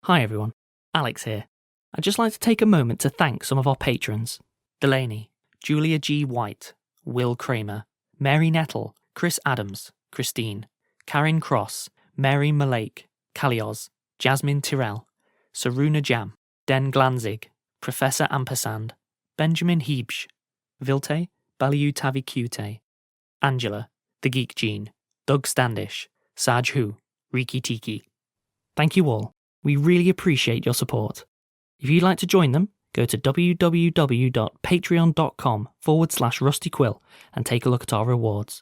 Hi everyone, Alex here. I'd just like to take a moment to thank some of our patrons. Delaney, Julia G. White, Will Kramer, Mary Nettle, Chris Adams, Christine, Karen Cross, Mary Malake, Kalioz, Jasmine Tyrrell, Saruna Jam, Den Glanzig, Professor Ampersand, Benjamin Hebsch, Vilte, Baliu Tavikute, Angela, The Geek Gene, Doug Standish, Saj Hu, Riki Tiki. Thank you all. We really appreciate your support. If you'd like to join them, go to www.patreon.com/rustyquill and take a look at our rewards.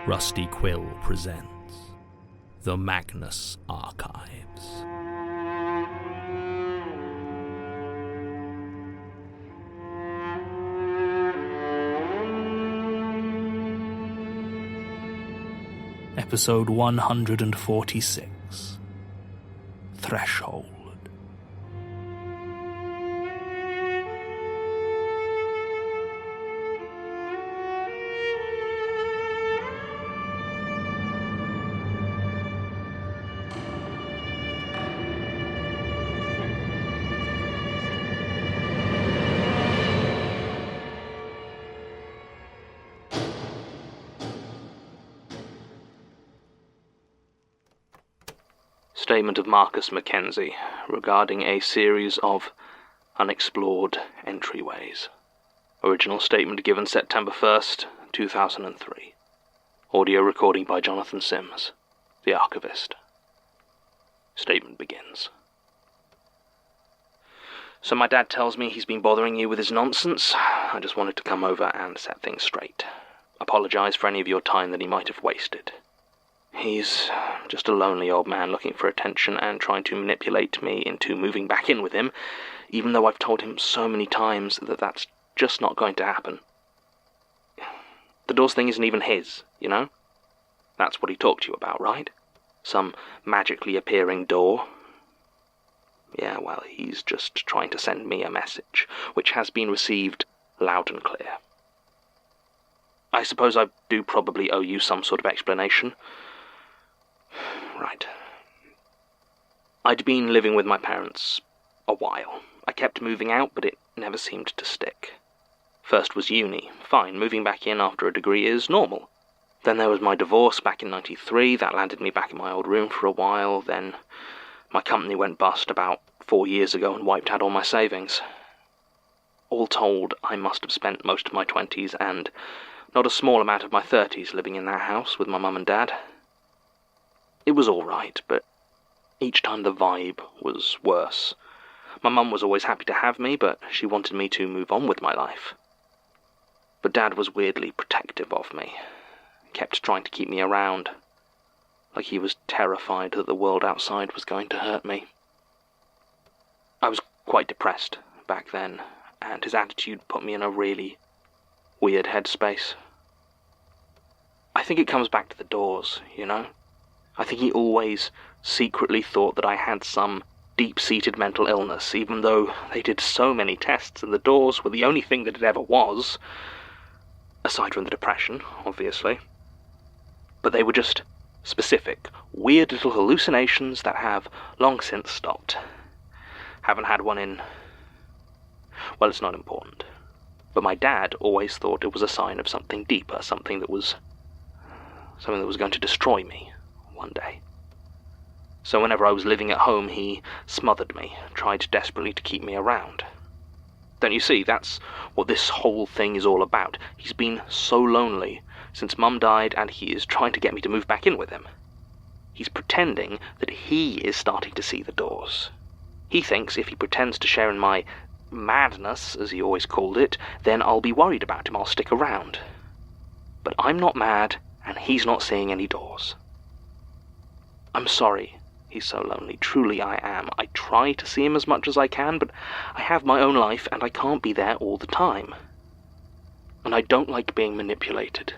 Rusty Quill presents The Magnus Archives. Episode 146, Threshold. Statement of Marcus MacKenzie regarding a series of unexplored entryways. Original statement given September 1st, 2003. Audio recording by Jonathan Sims, the Archivist. Statement begins. So my dad tells me he's been bothering you with his nonsense. I just wanted to come over and set things straight. Apologise for any of your time that he might have wasted. He's just a lonely old man looking for attention and trying to manipulate me into moving back in with him, even though I've told him so many times that that's just not going to happen. The doors thing isn't even his, you know? That's what he talked to you about, right? Some magically appearing door. Yeah, well, he's just trying to send me a message, which has been received loud and clear. I suppose I do probably owe you some sort of explanation. Right. I'd been living with my parents a while. I kept moving out, but it never seemed to stick. First was uni. Fine, moving back in after a degree is normal. Then there was my divorce back in '93. That landed me back in my old room for a while. Then my company went bust about 4 years ago and wiped out all my savings. All told, I must have spent most of my 20s and not a small amount of my 30s living in that house with my mum and dad. It was all right, but each time the vibe was worse. My mum was always happy to have me, but she wanted me to move on with my life. But Dad was weirdly protective of me, kept trying to keep me around, like he was terrified that the world outside was going to hurt me. I was quite depressed back then, and his attitude put me in a really weird headspace. I think it comes back to the doors, you know? I think he always secretly thought that I had some deep-seated mental illness, even though they did so many tests and the doors were the only thing that it ever was, aside from the depression, obviously. But they were just specific, weird little hallucinations that have long since stopped. Haven't had one in... well, it's not important. But my dad always thought it was a sign of something deeper, something that was going to destroy me one day. So whenever I was living at home, he smothered me, tried desperately to keep me around. Don't you see, that's what this whole thing is all about. He's been so lonely since Mum died, and he is trying to get me to move back in with him. He's pretending that he is starting to see the doors. He thinks if he pretends to share in my madness, as he always called it, then I'll be worried about him, I'll stick around. But I'm not mad, and he's not seeing any doors. I'm sorry he's so lonely. Truly I am. I try to see him as much as I can, but I have my own life, and I can't be there all the time. And I don't like being manipulated.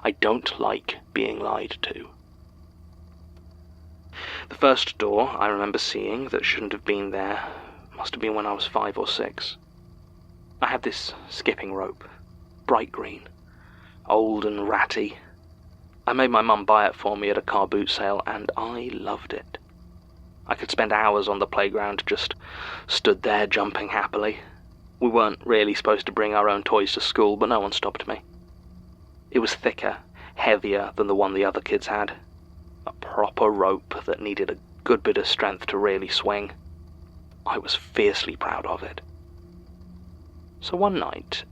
I don't like being lied to. The first door I remember seeing that shouldn't have been there must have been when I was 5 or 6. I had this skipping rope, bright green, old and ratty. I made my mum buy it for me at a car boot sale, and I loved it. I could spend hours on the playground, just stood there jumping happily. We weren't really supposed to bring our own toys to school, but no one stopped me. It was thicker, heavier than the one the other kids had. A proper rope that needed a good bit of strength to really swing. I was fiercely proud of it. So one night,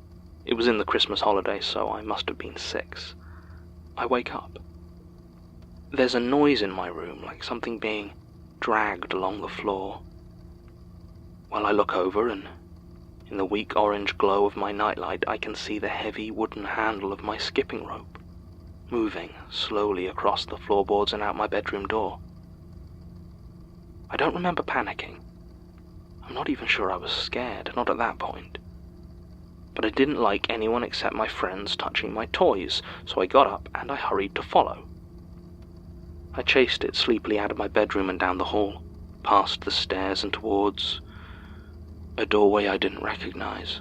it was in the Christmas holidays, so I must have been 6, I wake up. There's a noise in my room, like something being dragged along the floor. Well, I look over, and in the weak orange glow of my nightlight, I can see the heavy wooden handle of my skipping rope, moving slowly across the floorboards and out my bedroom door. I don't remember panicking. I'm not even sure I was scared, not at that point. But I didn't like anyone except my friends touching my toys, so I got up and I hurried to follow. I chased it sleepily out of my bedroom and down the hall, past the stairs and towards a doorway I didn't recognize.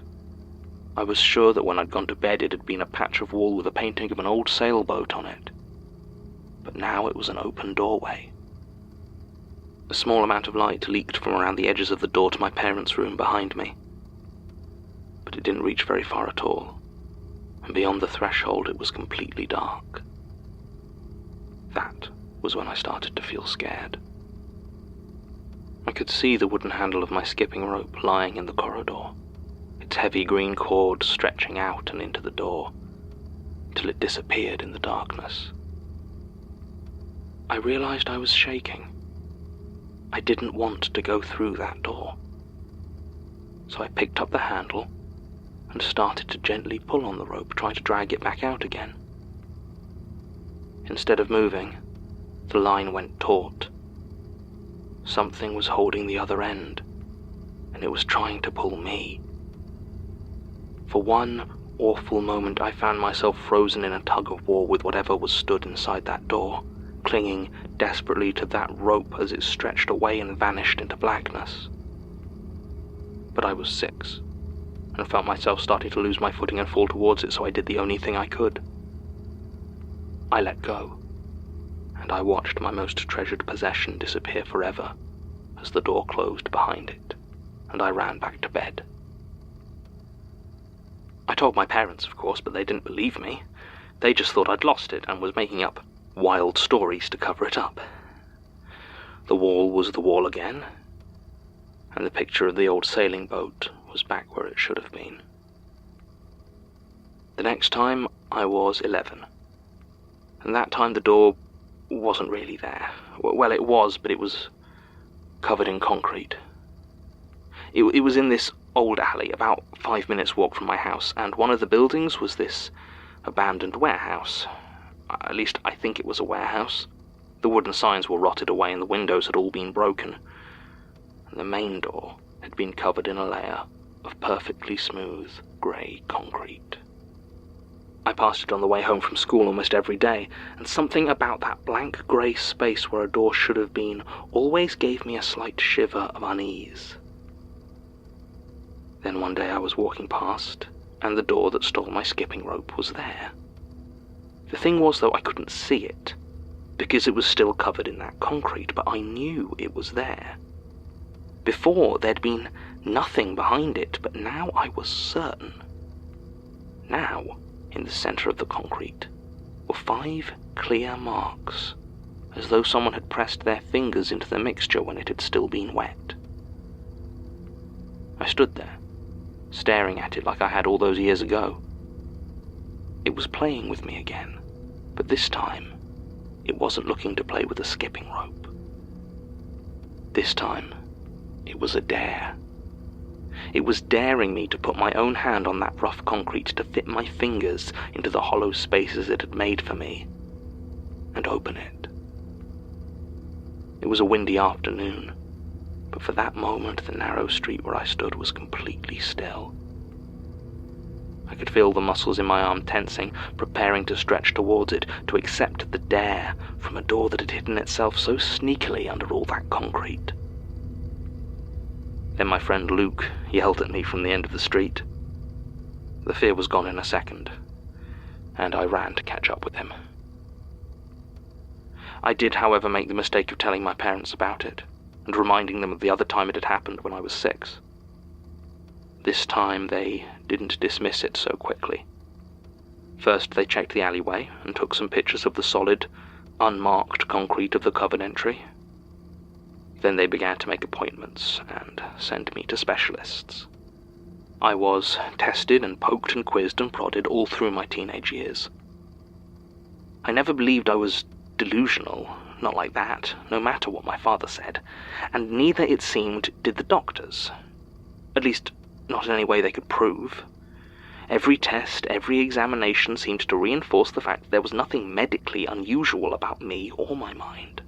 I was sure that when I'd gone to bed it had been a patch of wall with a painting of an old sailboat on it. But now it was an open doorway. A small amount of light leaked from around the edges of the door to my parents' room behind me. But it didn't reach very far at all, and beyond the threshold it was completely dark. That was when I started to feel scared. I could see the wooden handle of my skipping rope lying in the corridor, its heavy green cord stretching out and into the door, till it disappeared in the darkness. I realized I was shaking. I didn't want to go through that door. So I picked up the handle and started to gently pull on the rope, trying to drag it back out again. Instead of moving, the line went taut. Something was holding the other end, and it was trying to pull me. For one awful moment, I found myself frozen in a tug-of-war with whatever was stood inside that door, clinging desperately to that rope as it stretched away and vanished into blackness. But I was 6, and felt myself starting to lose my footing and fall towards it, so I did the only thing I could. I let go, and I watched my most treasured possession disappear forever as the door closed behind it, and I ran back to bed. I told my parents, of course, but they didn't believe me. They just thought I'd lost it and was making up wild stories to cover it up. The wall was the wall again, and the picture of the old sailing boat was back where it should have been. The next time I was 11, and that time the door wasn't really there. Well, it was, but it was covered in concrete. It was in this old alley, about 5 minutes' walk from my house, and one of the buildings was this abandoned warehouse. At least I think it was a warehouse. The wooden signs were rotted away and the windows had all been broken, and the main door had been covered in a layer of perfectly smooth grey concrete. I passed it on the way home from school almost every day, and something about that blank grey space where a door should have been always gave me a slight shiver of unease. Then one day I was walking past, and the door that stole my skipping rope was there. The thing was, though, I couldn't see it, because it was still covered in that concrete, but I knew it was there. Before, there'd been nothing behind it, but now I was certain. Now, in the centre of the concrete, were 5 clear marks, as though someone had pressed their fingers into the mixture when it had still been wet. I stood there, staring at it like I had all those years ago. It was playing with me again, but this time, it wasn't looking to play with a skipping rope. This time, it was a dare. It was daring me to put my own hand on that rough concrete, to fit my fingers into the hollow spaces it had made for me, and open it. It was a windy afternoon, but for that moment the narrow street where I stood was completely still. I could feel the muscles in my arm tensing, preparing to stretch towards it, to accept the dare from a door that had hidden itself so sneakily under all that concrete. Then my friend Luke yelled at me from the end of the street. The fear was gone in a second, and I ran to catch up with him. I did, however, make the mistake of telling my parents about it, and reminding them of the other time it had happened when I was 6. This time they didn't dismiss it so quickly. First they checked the alleyway and took some pictures of the solid, unmarked concrete of the covered entry. Then they began to make appointments and send me to specialists. I was tested and poked and quizzed and prodded all through my teenage years. I never believed I was delusional, not like that, no matter what my father said, and neither, it seemed, did the doctors. At least, not in any way they could prove. Every test, every examination seemed to reinforce the fact that there was nothing medically unusual about me or my mind.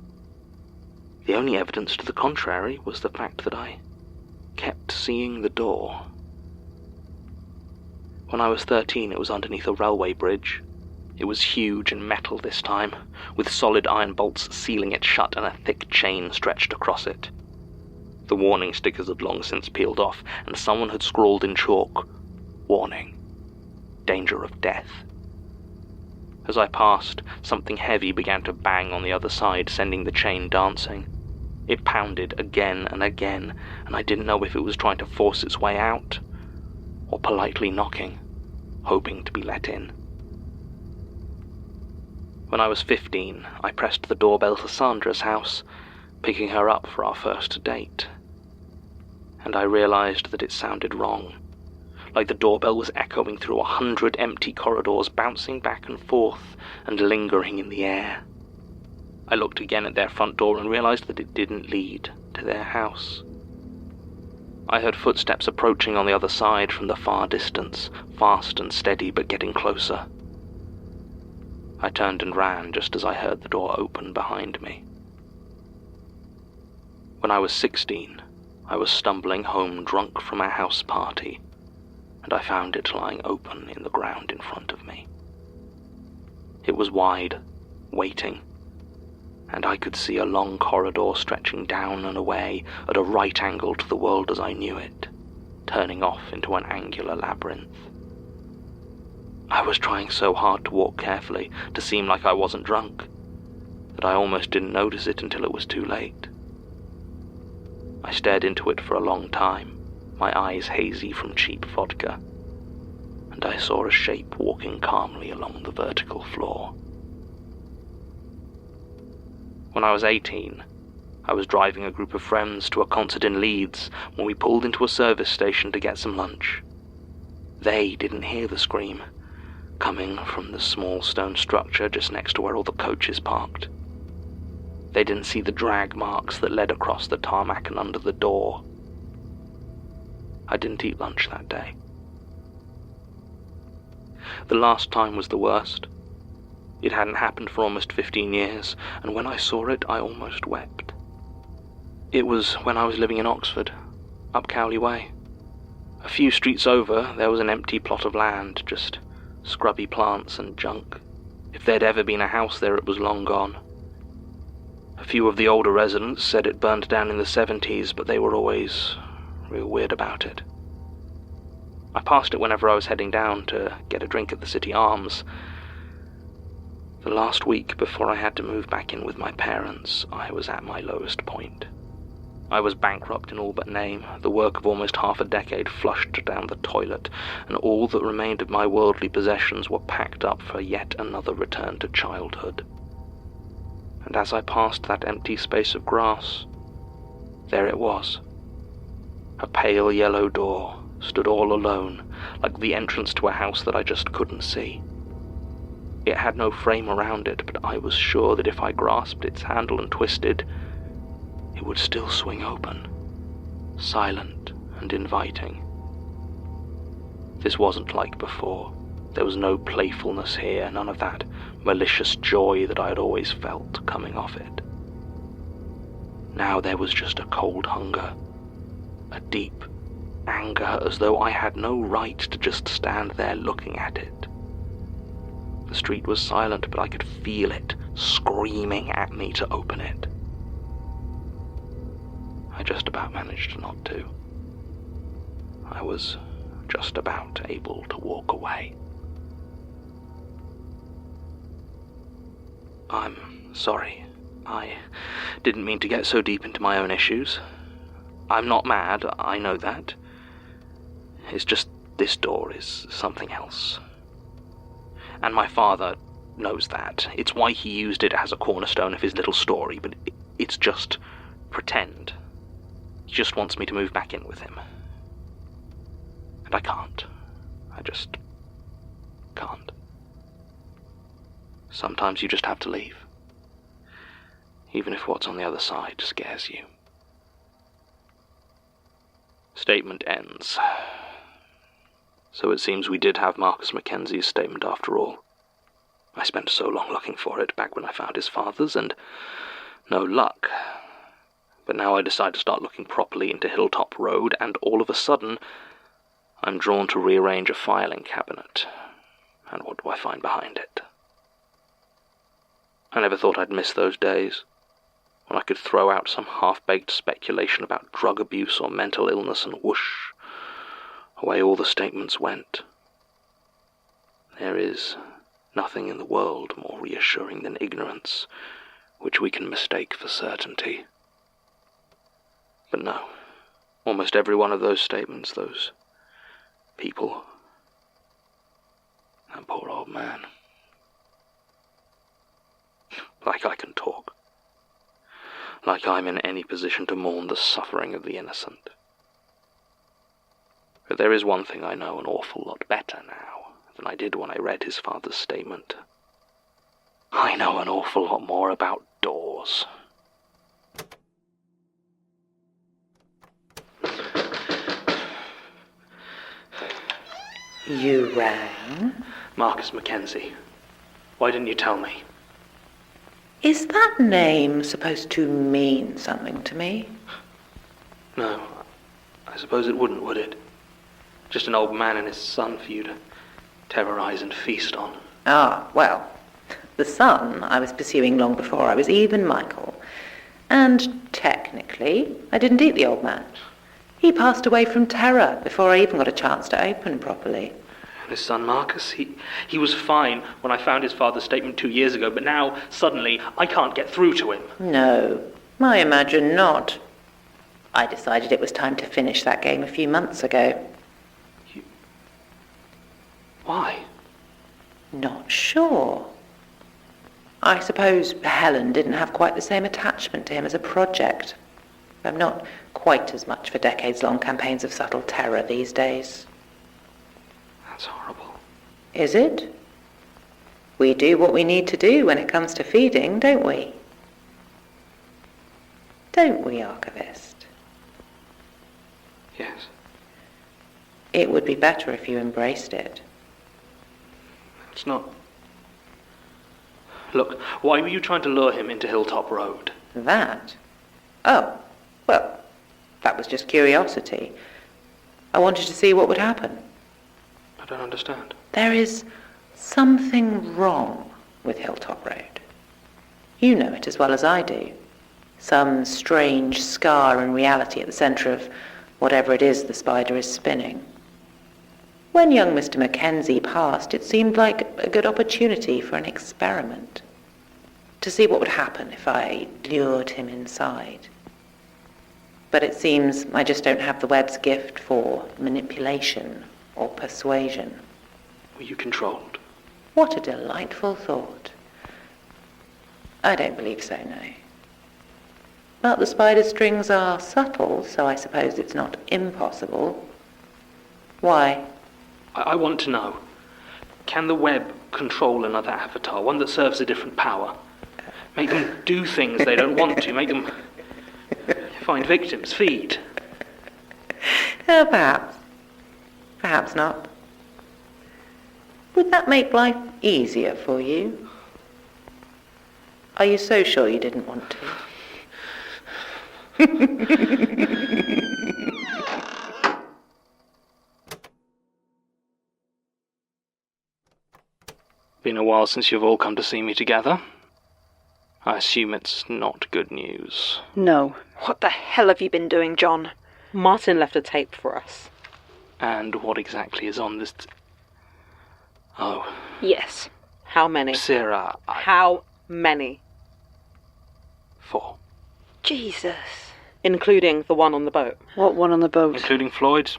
The only evidence to the contrary was the fact that I kept seeing the door. When I was 13, it was underneath a railway bridge. It was huge and metal this time, with solid iron bolts sealing it shut and a thick chain stretched across it. The warning stickers had long since peeled off, and someone had scrawled in chalk, "Warning. Danger of death." As I passed, something heavy began to bang on the other side, sending the chain dancing. It pounded again and again, and I didn't know if it was trying to force its way out, or politely knocking, hoping to be let in. When I was 15, I pressed the doorbell to Sandra's house, picking her up for our first date. And I realized that it sounded wrong, like the doorbell was echoing through 100 empty corridors, bouncing back and forth and lingering in the air. I looked again at their front door and realized that it didn't lead to their house. I heard footsteps approaching on the other side from the far distance, fast and steady but getting closer. I turned and ran just as I heard the door open behind me. When I was 16, I was stumbling home drunk from a house party, and I found it lying open in the ground in front of me. It was wide, waiting, and I could see a long corridor stretching down and away at a right angle to the world as I knew it, turning off into an angular labyrinth. I was trying so hard to walk carefully, to seem like I wasn't drunk, that I almost didn't notice it until it was too late. I stared into it for a long time, my eyes hazy from cheap vodka, and I saw a shape walking calmly along the vertical floor. When I was 18, I was driving a group of friends to a concert in Leeds when we pulled into a service station to get some lunch. They didn't hear the scream, coming from the small stone structure just next to where all the coaches parked. They didn't see the drag marks that led across the tarmac and under the door. I didn't eat lunch that day. The last time was the worst. It hadn't happened for almost 15 years, and when I saw it, I almost wept. It was when I was living in Oxford, up Cowley Way. A few streets over, there was an empty plot of land, just scrubby plants and junk. If there'd ever been a house there, it was long gone. A few of the older residents said it burned down in the 70s, but they were always real weird about it. I passed it whenever I was heading down to get a drink at the City Arms. The last week before I had to move back in with my parents, I was at my lowest point. I was bankrupt in all but name, the work of almost half a decade flushed down the toilet, and all that remained of my worldly possessions were packed up for yet another return to childhood. And as I passed that empty space of grass, there it was. A pale yellow door stood all alone, like the entrance to a house that I just couldn't see. It had no frame around it, but I was sure that if I grasped its handle and twisted, it would still swing open, silent and inviting. This wasn't like before. There was no playfulness here, none of that malicious joy that I had always felt coming off it. Now there was just a cold hunger, a deep, anger, as though I had no right to just stand there looking at it. The street was silent, but I could feel it screaming at me to open it. I just about managed not to. I was just about able to walk away. I'm sorry. I didn't mean to get so deep into my own issues. I'm not mad, I know that. It's just this door is something else. And my father knows that. It's why he used it as a cornerstone of his little story, but it's just pretend. He just wants me to move back in with him. And I can't. I just can't. Sometimes you just have to leave. Even if what's on the other side scares you. Statement ends. So it seems we did have Marcus Mackenzie's statement after all. I spent so long looking for it back when I found his father's, and no luck. But now I decide to start looking properly into Hilltop Road, and all of a sudden, I'm drawn to rearrange a filing cabinet. And what do I find behind it? I never thought I'd miss those days, when I could throw out some half-baked speculation about drug abuse or mental illness, and whoosh, away all the statements went. There is nothing in the world more reassuring than ignorance, which we can mistake for certainty. But no, almost every one of those statements, those people, that poor old man. Like I can talk. Like I'm in any position to mourn the suffering of the innocent. But there is one thing I know an awful lot better now than I did when I read his father's statement. I know an awful lot more about doors. You rang? Marcus Mackenzie. Why didn't you tell me? Is that name supposed to mean something to me? No, I suppose it wouldn't, would it? Just an old man and his son for you to terrorize and feast on. Ah, well, the son I was pursuing long before I was even Michael. And technically, I didn't eat the old man. He passed away from terror before I even got a chance to open properly. And his son Marcus, he was fine when I found his father's statement 2 years ago, but now, suddenly, I can't get through to him. No, I imagine not. I decided it was time to finish that game a few months ago. Why? Not sure. I suppose Helen didn't have quite the same attachment to him as a project. I'm not quite as much for decades-long campaigns of subtle terror these days. That's horrible. Is it? We do what we need to do when it comes to feeding, don't we? Don't we, Archivist? Yes. It would be better if you embraced it. It's not. Look, why were you trying to lure him into Hilltop Road? That? Oh, well, that was just curiosity. I wanted to see what would happen. I don't understand. There is something wrong with Hilltop Road. You know it as well as I do. Some strange scar in reality at the centre of whatever it is the spider is spinning. When young Mr. Mackenzie passed, it seemed like a good opportunity for an experiment. To see what would happen if I lured him inside. But it seems I just don't have the web's gift for manipulation or persuasion. Were you controlled? What a delightful thought. I don't believe so, no. But the spider strings are subtle, so I suppose it's not impossible. Why? I want to know. Can the web control another avatar, one that serves a different power? Make them do things they don't want to, make them find victims, feed? Perhaps. Perhaps not. Would that make life easier for you? Are you so sure you didn't want to? been a while since you've all come to see me together. I assume it's not good news. No. What the hell have you been doing, John? Martin left a tape for us. And what exactly is on this... Oh. Yes. How many? Basira, How many? 4. Jesus. Including the one on the boat. What one on the boat? Including Floyd's?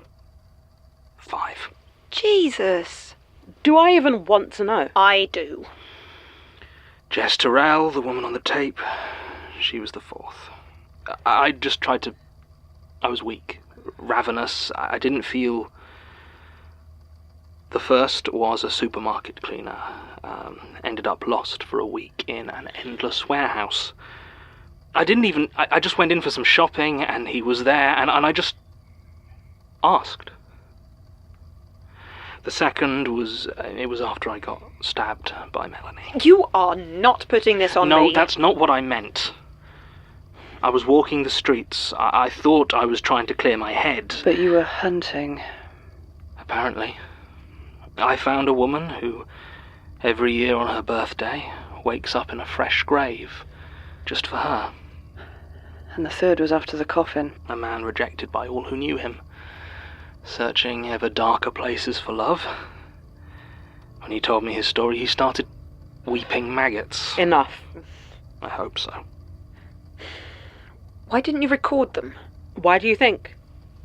5. Jesus. Do I even want to know? I do. Jess Terrell, the woman on the tape, she was the 4th. I just tried to... I was weak, ravenous. I didn't feel... The first was a supermarket cleaner. Ended up lost for a week in an endless warehouse. I didn't even... I just went in for some shopping, and he was there, and I just asked. The second was... it was after I got stabbed by Melanie. You are not putting this on me. No, that's not what I meant. I was walking the streets. I thought I was trying to clear my head. But you were hunting. Apparently. I found a woman who, every year on her birthday, wakes up in a fresh grave, just for her. And the third was after the coffin. A man rejected by all who knew him, searching ever darker places for love. When he told me his story, he started weeping maggots. Enough. I hope so. Why didn't you record them? Why do you think?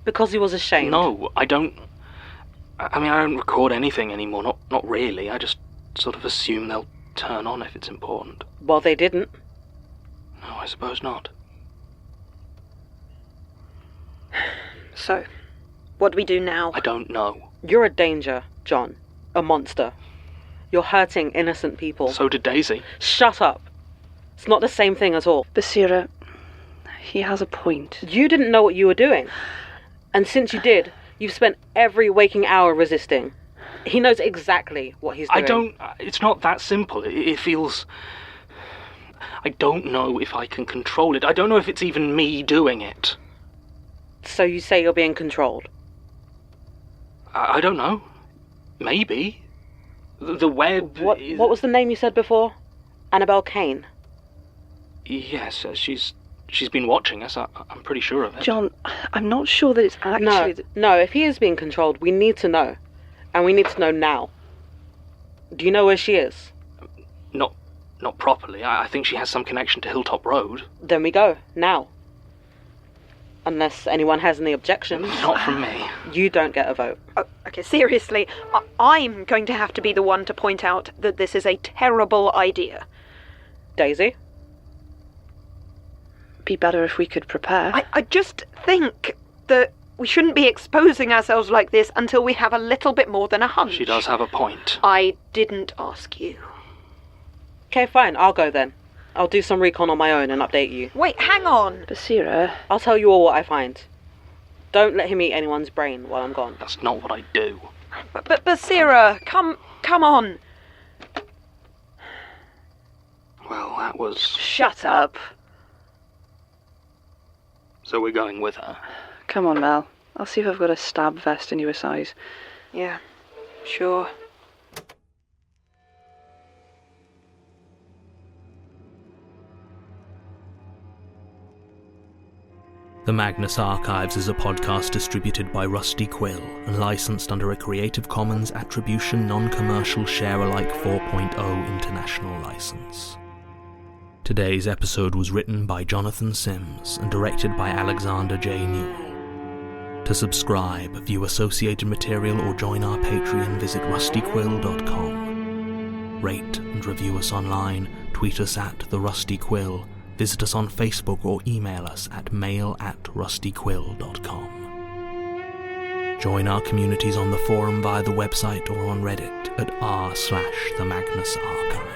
Because he was ashamed? No, I don't... I mean, I don't record anything anymore, not really. I just sort of assume they'll turn on if it's important. Well, they didn't. No, I suppose not. So, what do we do now? I don't know. You're a danger, John. A monster. You're hurting innocent people. So did Daisy. Shut up. It's not the same thing at all. Basira, he has a point. You didn't know what you were doing. And since you did, you've spent every waking hour resisting. He knows exactly what he's doing. It's not that simple. It feels... I don't know if I can control it. I don't know if it's even me doing it. So you say you're being controlled? I don't know. Maybe. The web What was the name you said before? Annabelle Kane? Yes, she's been watching us. I'm pretty sure of it. John, I'm not sure that it's actually... No, if he is being controlled, we need to know. And we need to know now. Do you know where she is? Not properly. I think she has some connection to Hilltop Road. Then we go, now. Unless anyone has any objections. Not from me. You don't get a vote. Oh, okay, seriously, I'm going to have to be the one to point out that this is a terrible idea. Daisy? Be better if we could prepare. I just think that we shouldn't be exposing ourselves like this until we have a little bit more than a hunch. She does have a point. I didn't ask you. Okay, fine, I'll go then. I'll do some recon on my own and update you. Wait, hang on. Basira... I'll tell you all what I find. Don't let him eat anyone's brain while I'm gone. That's not what I do. But Basira, come on. Well, that was... Shut up. So we're going with her. Come on, Mel. I'll see if I've got a stab vest in your size. Yeah, sure. The Magnus Archives is a podcast distributed by Rusty Quill and licensed under a Creative Commons Attribution Non-Commercial Share-alike 4.0 international license. Today's episode was written by Jonathan Sims and directed by Alexander J. Newall. To subscribe, view associated material or join our Patreon, visit rustyquill.com. Rate and review us online, tweet us at The Rusty Quill, visit us on Facebook or email us at mail@rustyquill.com. Join our communities on the forum via the website or on Reddit at r/the Magnus Archives.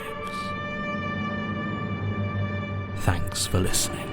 Thanks for listening.